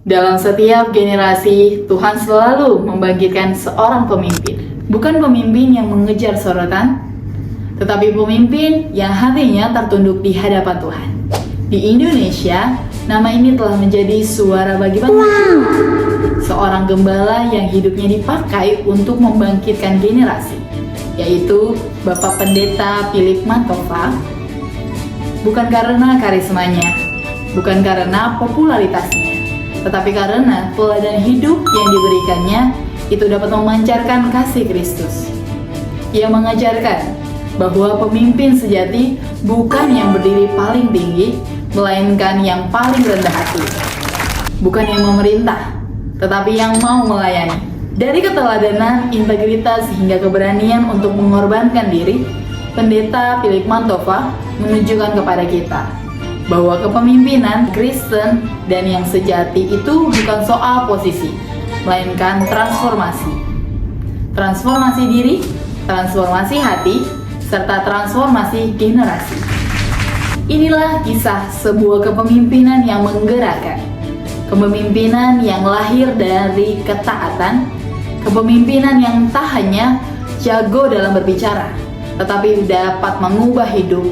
Dalam setiap generasi, Tuhan selalu membangkitkan seorang pemimpin. Bukan pemimpin yang mengejar sorotan, tetapi pemimpin yang hatinya tertunduk di hadapan Tuhan. Di Indonesia, nama ini telah menjadi suara bagi bangsa. Seorang gembala yang hidupnya dipakai untuk membangkitkan generasi, yaitu Bapak Pendeta Philip Mantova. Bukan karena karismanya, bukan karena popularitasnya, tetapi karena teladan hidup yang diberikannya itu dapat memancarkan kasih Kristus. Ia mengajarkan bahwa pemimpin sejati bukan yang berdiri paling tinggi, melainkan yang paling rendah hati. Bukan yang memerintah, tetapi yang mau melayani. Dari keteladanan, integritas, hingga keberanian untuk mengorbankan diri, Pendeta Philip Mantova menunjukkan kepada kita bahwa kepemimpinan Kristen dan yang sejati itu bukan soal posisi, melainkan transformasi. Transformasi diri, transformasi hati, serta transformasi generasi. Inilah kisah sebuah kepemimpinan yang menggerakkan. Kepemimpinan yang lahir dari ketaatan, kepemimpinan yang tak hanya jago dalam berbicara, tetapi dapat mengubah hidup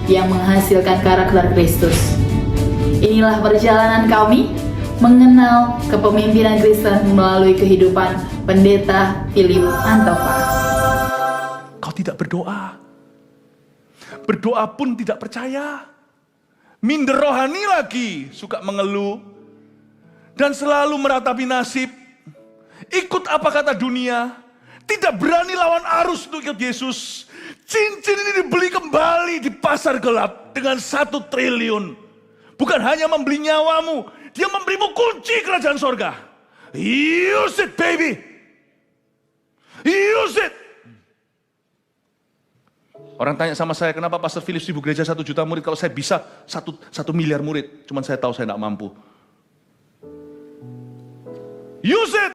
yang menghasilkan karakter Kristus. Inilah perjalanan kami mengenal kepemimpinan Kristen melalui kehidupan Pendeta Philip Mantova. Kau tidak berdoa. Berdoa pun tidak percaya. Minder rohani lagi, suka mengeluh. Dan selalu meratapi nasib. Ikut apa kata dunia. Tidak berani lawan arus untuk ikut Yesus. Cincin ini dibeli kembali di pasar gelap dengan 1 triliun. Bukan hanya membeli nyawamu, dia memberimu kunci kerajaan sorga. Use it, baby. Use it. Orang tanya sama saya, kenapa Pastor Philip sibuk gereja 1 juta murid, kalau saya bisa 1 miliar murid. Cuman saya tahu saya tidak mampu. Use it.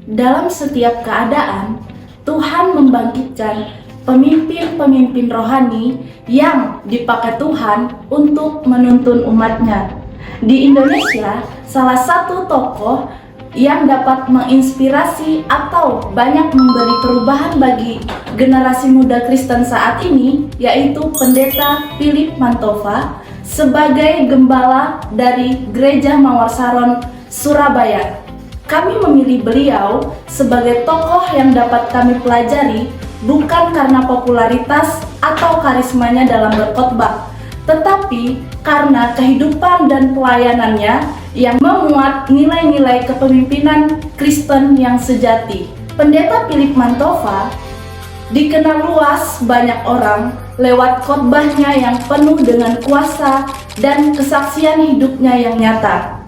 Dalam setiap keadaan, Tuhan membangkitkan pemimpin-pemimpin rohani yang dipakai Tuhan untuk menuntun umatnya. Di Indonesia, salah satu tokoh yang dapat menginspirasi atau banyak memberi perubahan bagi generasi muda Kristen saat ini, yaitu Pendeta Philip Mantova sebagai gembala dari Gereja Mawar Saron, Surabaya. Kami memilih beliau sebagai tokoh yang dapat kami pelajari bukan karena popularitas atau karismanya dalam berkhotbah, tetapi karena kehidupan dan pelayanannya yang memuat nilai-nilai kepemimpinan Kristen yang sejati. Pendeta Philip Mantova dikenal luas banyak orang lewat khotbahnya yang penuh dengan kuasa dan kesaksian hidupnya yang nyata.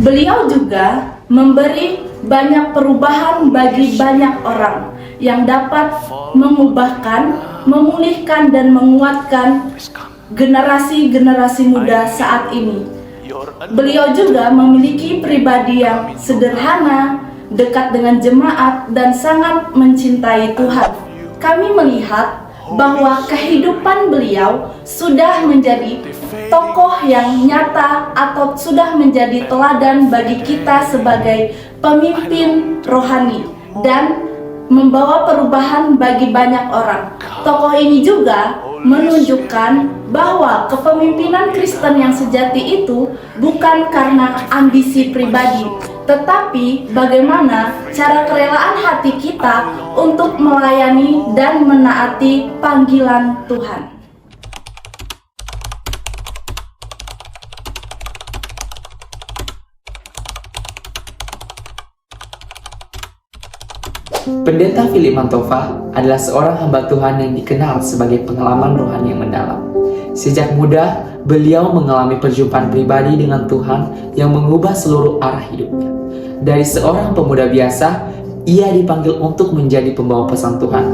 Beliau juga memberi banyak perubahan bagi banyak orang yang dapat mengubahkan, memulihkan, dan menguatkan generasi-generasi muda saat ini. Beliau juga memiliki pribadi yang sederhana, dekat dengan jemaat, dan sangat mencintai Tuhan. Kami melihat bahwa kehidupan beliau sudah menjadi tokoh yang nyata atau sudah menjadi teladan bagi kita sebagai pemimpin rohani dan membawa perubahan bagi banyak orang. Tokoh ini juga menunjukkan bahwa kepemimpinan Kristen yang sejati itu bukan karena ambisi pribadi, tetapi bagaimana cara kerelaan hati kita untuk melayani dan menaati panggilan Tuhan. Pendeta Philip Mantova adalah seorang hamba Tuhan yang dikenal sebagai pengalaman rohani yang mendalam. Sejak muda, beliau mengalami perjumpaan pribadi dengan Tuhan yang mengubah seluruh arah hidupnya. Dari seorang pemuda biasa, ia dipanggil untuk menjadi pembawa pesan Tuhan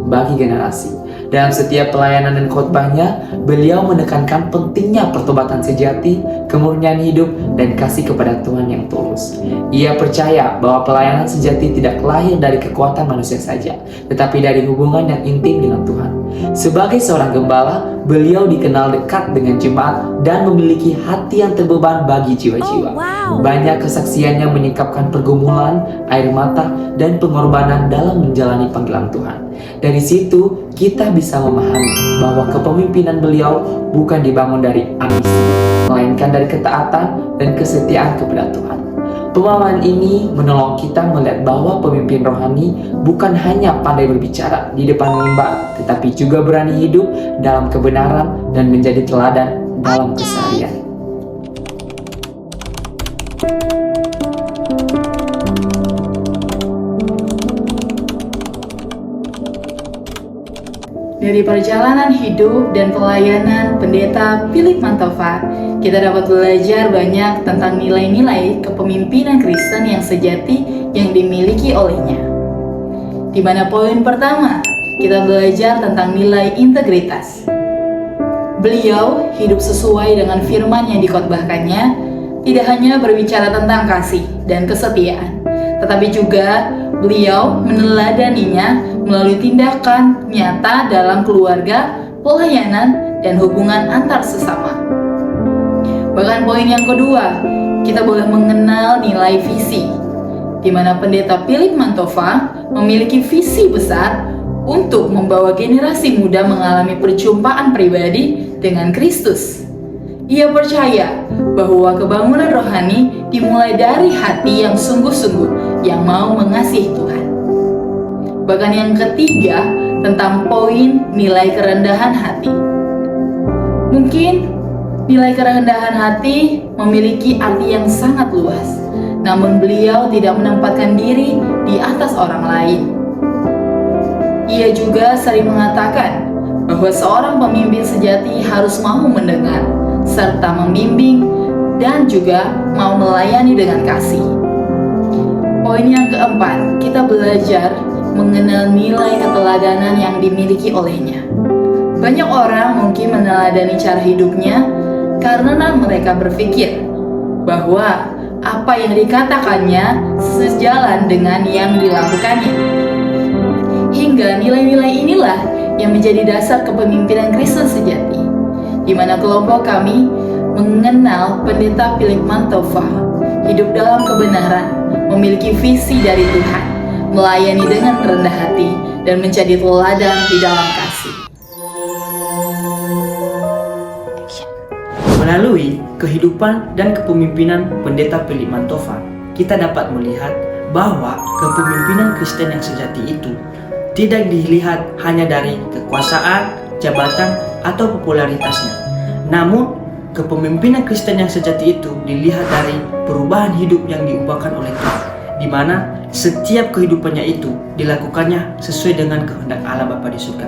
bagi generasi. Dalam setiap pelayanan dan khotbahnya, beliau menekankan pentingnya pertobatan sejati, kemurnian hidup, dan kasih kepada Tuhan yang tulus. Ia percaya bahwa pelayanan sejati tidak lahir dari kekuatan manusia saja, tetapi dari hubungan yang intim dengan Tuhan. Sebagai seorang gembala, beliau dikenal dekat dengan jemaat dan memiliki hati yang terbeban bagi jiwa-jiwa. Banyak kesaksiannya menyingkapkan pergumulan, air mata, dan pengorbanan dalam menjalani panggilan Tuhan. Dari situ, kita bisa memahami bahwa kepemimpinan beliau bukan dibangun dari ambisi, melainkan dari ketaatan dan kesetiaan kepada Tuhan. Pemahaman ini menolong kita melihat bahwa pemimpin rohani bukan hanya pandai berbicara di depan mimbar, tetapi juga berani hidup dalam kebenaran dan menjadi teladan dalam keseharian. Dari perjalanan hidup dan pelayanan Pendeta Philip Mantova, kita dapat belajar banyak tentang nilai-nilai kepemimpinan Kristen yang sejati yang dimiliki olehnya. Di mana poin pertama, kita belajar tentang nilai integritas. Beliau hidup sesuai dengan firman yang dikhotbahkannya, tidak hanya berbicara tentang kasih dan kesetiaan, tetapi juga beliau meneladaninya melalui tindakan nyata dalam keluarga, pelayanan, dan hubungan antar sesama. Bahkan poin yang kedua, kita boleh mengenal nilai visi, di mana Pendeta Philip Mantova memiliki visi besar untuk membawa generasi muda mengalami perjumpaan pribadi dengan Kristus. Ia percaya bahwa kebangunan rohani dimulai dari hati yang sungguh-sungguh yang mau mengasihi Tuhan. Bahkan yang ketiga, tentang poin nilai kerendahan hati. Mungkin nilai kerendahan hati memiliki arti yang sangat luas, namun beliau tidak menempatkan diri di atas orang lain. Ia juga sering mengatakan bahwa seorang pemimpin sejati harus mau mendengar, serta membimbing, dan juga mau melayani dengan kasih. Poin yang keempat, kita belajar mengenal nilai keteladanan yang dimiliki olehnya. Banyak orang mungkin meneladani cara hidupnya karena mereka berpikir bahwa apa yang dikatakannya sejalan dengan yang dilakukannya. Hingga nilai-nilai inilah yang menjadi dasar kepemimpinan Kristen sejati, di mana kelompok kami mengenal Pendeta Philip Mantova, hidup dalam kebenaran, memiliki visi dari Tuhan, melayani dengan rendah hati, dan menjadi teladan di dalam kasih. Melalui kehidupan dan kepemimpinan Pendeta Philip Mantova, kita dapat melihat bahwa kepemimpinan Kristen yang sejati itu tidak dilihat hanya dari kekuasaan, jabatan, atau popularitasnya. Namun, kepemimpinan Kristen yang sejati itu dilihat dari perubahan hidup yang diubahkan oleh Tuhan, di mana setiap kehidupannya itu dilakukannya sesuai dengan kehendak Allah Bapa di surga.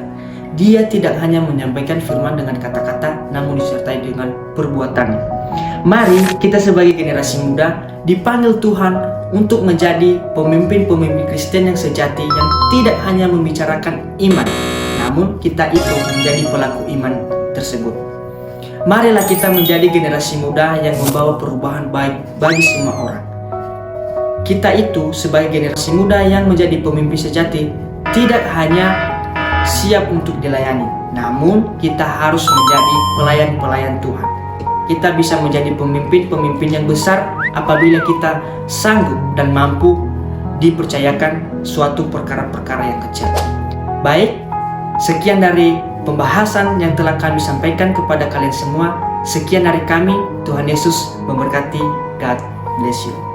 Dia tidak hanya menyampaikan firman dengan kata-kata, namun disertai dengan perbuatannya. Mari kita sebagai generasi muda dipanggil Tuhan untuk menjadi pemimpin-pemimpin Kristen yang sejati yang tidak hanya membicarakan iman, namun kita itu menjadi pelaku iman tersebut. Marilah kita menjadi generasi muda yang membawa perubahan baik bagi semua orang. Kita itu sebagai generasi muda yang menjadi pemimpin sejati tidak hanya siap untuk dilayani, namun kita harus menjadi pelayan-pelayan Tuhan. Kita bisa menjadi pemimpin-pemimpin yang besar apabila kita sanggup dan mampu dipercayakan suatu perkara-perkara yang kecil. Baik, sekian dari pembahasan yang telah kami sampaikan kepada kalian semua. Sekian dari kami, Tuhan Yesus memberkati. God bless you.